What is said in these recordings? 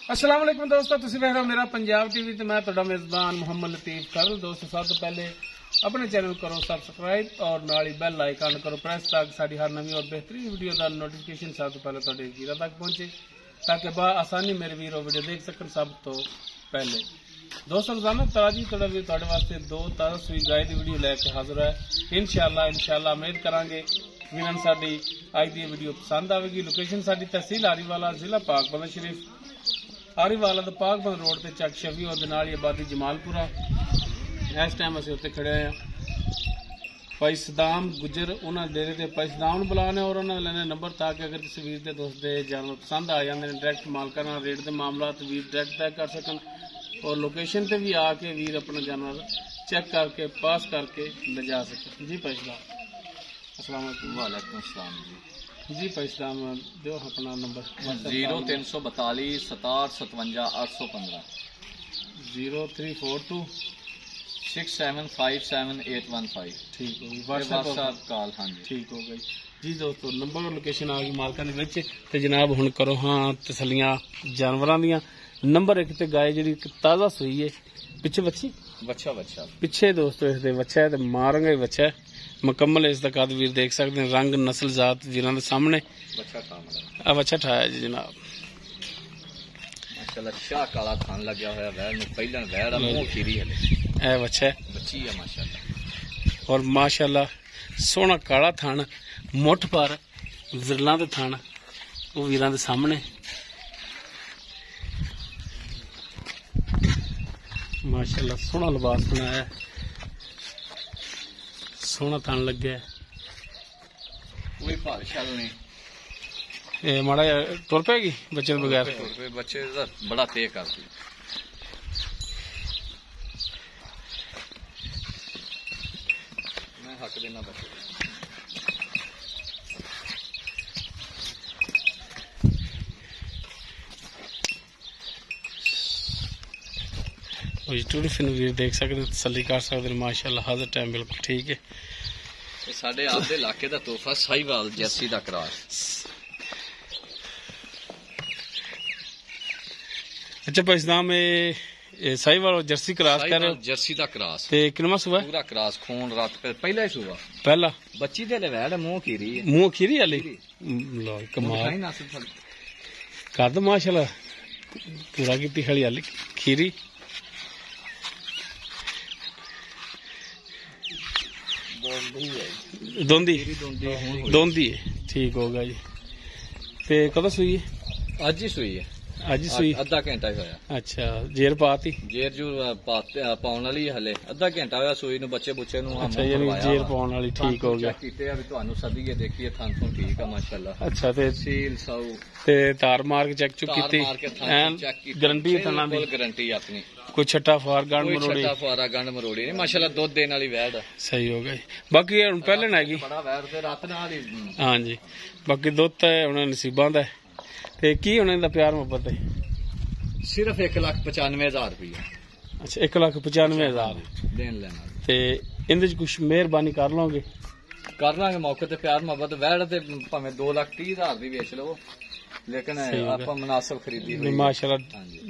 अस्सलाम वालेकुम दोस्तों, तुसीं वेख रहे हो मेरा पंजाब टीवी ते मैं तुहाडा मेजबान मोहम्मद लतीफ करल। दोस्तों सब तो पहले अपने चैनल करो सब्सक्राइब और नाल ही बेल आइकन करो प्रेस ताकि साडी हर नवी और बेहतरीन वीडियो का नोटिफिकेशन सब तो पहले तुहाडे वीरां तक पहुंचे ताकि बा आसानी मेरे वीरों वीडियो देख सकन। सब तो पहले दोस्तों रोजाना ताजी तुहाडे वास्ते दो ताज़ा सूई गाय की वीडियो लैके हाजिर है। इंशाअल्लाह उम्मीद करांगे वीरन साडी अज दी वीडियो पसंद आवेगी। लोकेशन साडी तहसील आरीवाला, जिला पाकबंद शरीफ, आरीवाला तो पाकबंद रोड से चक शफी और आबादी जमालपुरा। इस टाइम असं उत्ते खड़े हैं भाई सदाम गुजर, उन्होंने डेरे के भाई सदाम बुलाने और उन्होंने लेने नंबर ताकि अगर किसी वीर के दोस्त के जानवर पसंद आ जाते हैं डायरैक्ट मालका रेट के मामला वीर डायरैक्ट तय कर सकन और लोकेशन पर भी आके वीर अपना जानवर चेक करके पास करके ले जा सकें। जी भाई सदाम अस्सलाम वालेकुम। जी भाई सलाम दो अपना नंबर 0342 67 57 815 0342 6757 ठीक हो गई व्हाट्सएप कॉल। हाँ जी ठीक हो गई जी दोस्तों, नंबर और लोकेशन आ गई मालका ते जनाब हुण करो हाँ तसलियां जानवरां दियां। नंबर एक ते गाय जी ताज़ा सूई है, पिछे बच्ची बच्चा पिछे दोस्तों इसके बच्चा है, मारंगा ही बच्चा है मुकम्मल। इसका कद वीर देख सकते हैं, रंग नस्ल जात वीरां दे सामने बच्चा ठाया जी जनाब। माशाल्लाह शाह काला थान लग्या होया वैड़ नूं, पहलन वैड़ आ मूंह खीरी है ए बच्चा है बच्ची है माशाल्लाह। और माशाल्लाह सोहना काला थान, मुठ पर विरलां दे थान वो वीरां दे सामने। माशाल्लाह सोहना लिबास बनाया, सोहना थान लगे कोई भाल शल नहीं। माड़ा तुर पेगी बच्चे बगैर बच्चे बड़ा तेज करती मैं हक देना बच्चे टिफिन भी देख सकते तसली कर सकते माशाल्लाह हर टाइम बिल्कुल ठीक है। साडे आपदे इलाके दा तोहफा साहिवाल जर्सी दा क्रॉस। अच्छा भाई सदाम साहिवाल जर्सी क्रॉस कर रहे हो? जर्सी दा क्रॉस ते कितना सुबह पूरा क्रॉस खून रात पहला ही सुबह पहला बच्ची दे ले वैड़ मुंह खीरी है, मुंह खीरी वाली लो कमाल कर दो माशाल्लाह पूरा की हरियाली खीरी दोंदी है ठीक होगा जी। ते कदों सुई है? अज ही सुई है, अज ही सुई अद्धा घंटा ही होया। अच्छा जेर पाती जेर जो पाउन वाली हले अद्धा घंटा होया सुई नु बच्चे बुच्चे नु अच्छा यानी जेर पाउन वाली ठीक हो गया। कीते अभी ਤੁਹਾਨੂੰ सदीए देखिए थान तो ठीक है माशाल्लाह। अच्छा ते सील साउ ते तार मार के चेक चुक कीती एन गारंटी तना दी गारंटी अपनी कोई छट्टा फार गंड मरोड़ी छट्टा फारा गंड मरोड़ी नहीं माशाल्लाह दूध देने वाली वैड़ सही हो गई। बाकी हुन पहले ना हैगी बड़ा वैड़ ते रात नाल ही हां जी बाकी दुध ते हुन नसीबां दा ते की हुन दा प्यार मोहब्बत है सिर्फ 1,95,000 रुपया। अच्छा 1,95,000 देन लेना ते इंदे च कुछ मेहरबानी कर लोगे? कर लांगे मौके ते प्यार मोहब्बत वैड़ ते भावें 2,30,000 दी बेच लो लेकिन आप मुनासिब खरीदी माशाल्लाह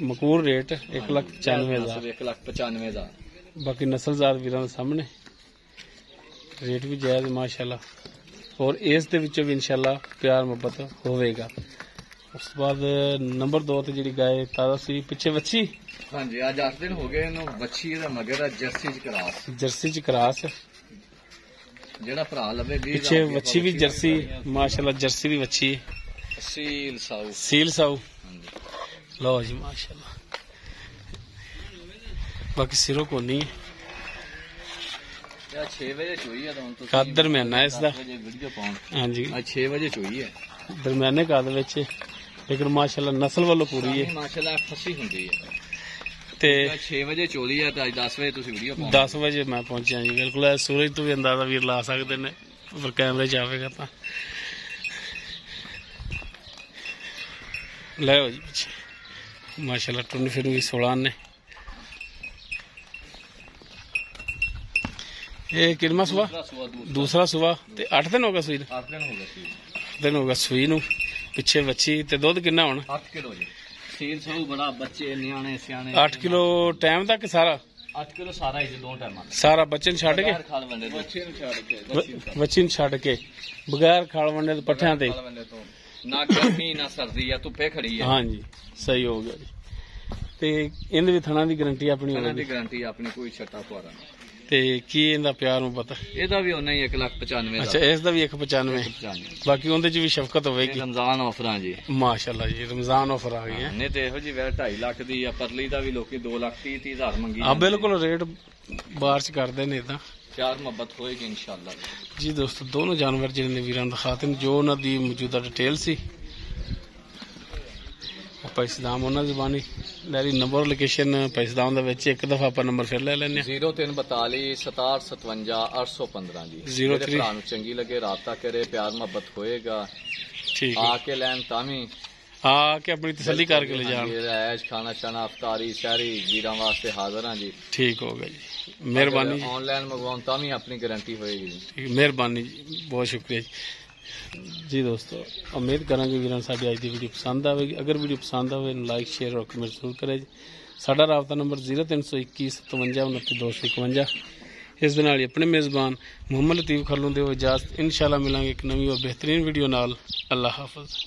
मकबूल रेट 1,95,000 1,95,000। बाकी नस्लजात वीरां दे सामने रेट भी जायज माशाल्लाह और इस दे विचों भी इंशाल्लाह प्यार मोहब्बत होवेगा। उस बाद नंबर 2 ते जिहड़ी गाय ताज़ा सी पिछे बच्ची हां जी आज 8 दिन हो गए इन्हू बच्ची दा मगर जर्सी च क्रॉस जेड़ा भरा लवे 20 पिछे बच्ची भी जर्सी माशाल्लाह जर्सी दी बच्ची सील साउ लो जी माशाल्लाह। बाकी सिरों को नहीं 6 बजे चोई है कद दरम्याना इसदा हां जी 6 बजे चोई है दरम्याने कद विच लेकिन माशाल्लाह नस्ल वालों पूरी है माशाल्लाह फसी हुंदी है ते 6 बजे चोली है ते आज 10 बजे तुसी वीडियो 10 बजे मैं पहुंचा जी बिल्कुल सूरज तो भी अंदाजा वीर ला सकते ने पर कैमरे च आवेगा तां ले जी पीछे माशाल्लाह टुन फिर भी 16 ने ये कितना सुबह दूसरा सुबह ते 8 दिन हो गया सुई 8 दिन हो गया सुई दिन हो गया सुई नू पिछे बच्ची ते दुध कितना होना 8 किलो जी ਸੀਲ ਸਹੂ ਬੜਾ ਬੱਚੇ ਨਿਆਣੇ ਸਿਆਣੇ 8 ਕਿਲੋ ਟਾਈਮ ਤੱਕ ਸਾਰਾ 8 ਕਿਲੋ ਸਾਰਾ ਹੀ ਦੋ ਟਾਈਮਾਂ ਸਾਰਾ ਬੱਚੇ ਨੂੰ ਛੱਡ ਕੇ ਖਾਲ ਵੰਡੇ ਬੱਚੇ ਨੂੰ ਛੱਡ ਕੇ ਬੱਚੀ ਨੂੰ ਛੱਡ ਕੇ ਬਗੈਰ ਖਾਲ ਵੰਡੇ ਦੇ ਪੱਠਿਆਂ ਤੇ ਨਾ ਗਰਮੀ ਨਾ ਸਰਦੀ ਆ ਧੁੱਪੇ ਖੜੀ ਆ ਹਾਂਜੀ ਸਹੀ ਹੋ ਗਿਆ ਜੀ ਤੇ ਇਹਦੇ ਵੀ ਥਣਾ ਦੀ ਗਾਰੰਟੀ ਆਪਣੀ ਇਹਨਾਂ ਦੀ ਗਾਰੰਟੀ ਆਪਣੀ ਕੋਈ ਛੱਟਾ ਪੁਆਰਾ ਨਹੀਂ ਤੇ ਕੀ ਇਹਦਾ ਪਿਆਰ ਨੂੰ ਪਤਾ ਇਹਦਾ ਵੀ ਉਹਨਾਂ ਹੀ 1,95,000 ਅੱਛਾ ਇਸ ਦਾ ਵੀ 195 ਬਾਕੀ ਉਹਦੇ ਚ ਵੀ ਸ਼ਫਕਤ ਹੋਵੇਗੀ ਰਮਜ਼ਾਨ ਆਫਰਾਂ ਜੀ ਮਾਸ਼ਾਅੱਲਾ ਜੀ ਰਮਜ਼ਾਨ ਆਫਰ ਆ ਗਈ ਹੈ ਨਹੀਂ ਤੇ ਇਹੋ ਜੀ ਵੈਰ 2.5 ਲੱਖ ਦੀ ਆ ਪਰਲੀ ਦਾ ਵੀ ਲੋਕੀ 2,30,000 ਮੰਗੀ ਆ ਬਿਲਕੁਲ ਰੇਟ ਬਾਹਰ ਚ ਕਰਦੇ ਨੇ ਇਦਾਂ ਪਿਆਰ ਮੁਹੱਬਤ ਹੋਏਗੀ ਇਨਸ਼ਾਅੱਲਾ ਜੀ ਦੋਸਤੋ ਦੋਨੋਂ ਜਾਨਵਰ ਜਿਹੜੇ ਨੇ ਵੀਰਾਂ ਦਾ ਖਾਤਮ ਜੋ ਉਹਨਾਂ ਦੀ ਮੌਜੂਦਾ ਡਿਟੇਲ ਸੀ ਪੈਸਦਾਮ ਉਹਨਾਂ ਦੀ ਜ਼ਬਾਨੀ ਲੈਰੀ ਨੰਬਰ ਲੋਕੇਸ਼ਨ ਪੈਸਦਾਮ ਦੇ ਵਿੱਚ ਇੱਕ ਦਫਾ ਆਪਾਂ ਨੰਬਰ ਫਿਰ ਲੈ ਲੈਣੇ 0342 6757 815 ਜੀ ਜਿਹੜੇ ਭਰਾ ਨੂੰ ਚੰਗੀ ਲੱਗੇ ਰਾਬਤਾ ਕਰੇ ਪਿਆਰ ਮੁਹੱਬਤ ਹੋਏਗਾ ਠੀਕ ਆ ਕੇ ਲੈਣ ਤਾਂ ਵੀ ਆ ਕੇ ਆਪਣੀ ਤਸੱਲੀ ਕਰਕੇ ਲੈ ਜਾਣ ਐਸ਼ ਖਾਣਾ ਸ਼ਾਨਾ ਅਫਤਾਰੀ ਸ਼ਹਿਰੀ ਵੀਰਾਂ ਵਾਸਤੇ ਹਾਜ਼ਰ ਹਾਂ ਜੀ ਠੀਕ ਹੋ ਗਿਆ ਜੀ ਮਿਹਰਬਾਨੀ ਆਨਲਾਈਨ ਮੰਗਵਾਉਣ ਤਾਂ ਵੀ ਆਪਣੀ ਗਾਰੰਟੀ ਹੋਏਗੀ ਜੀ ਮਿਹਰਬਾਨੀ ਜੀ ਬਹੁਤ ਸ਼ੁਕਰੀਆ ਜੀ ਦੋਸਤੋ ਉਮੀਦ ਕਰਾਂਗੇ ਵੀਰਾਂ ਸਾਡੀ ਅੱਜ ਦੀ ਵੀਡੀਓ ਪਸੰਦ ਆਵੇਗੀ ਅਗਰ ਵੀਡੀਓ ਪਸੰਦ ਆਵੇ ਲਾਈਕ ਸ਼ੇਅਰ ਔਰ ਕਮੈਂਟ ਜ਼ਰੂਰ ਕਰਿਓ ਜੀ ਸਾਡਾ ਰਾਬਤਾ ਨੰਬਰ 0321 57 29 251 ਇਸ ਦੇ ਨਾਲ ਹੀ ਆਪਣੇ ਮੇਜ਼ਬਾਨ ਮੁਹੰਮਦ ਲਤੀਫ ਖਰਲੋਂ ਦਿਓ ਇਜਾਜ਼ਤ ਇਨਸ਼ਾਅੱਲਾ ਮਿਲਾਂਗੇ ਇੱਕ ਨਵੀਂ ਔਰ ਬਿਹਤਰੀਨ ਵੀਡੀਓ ਨਾਲ ਅੱਲਾਹ ਹਾਫਿਜ਼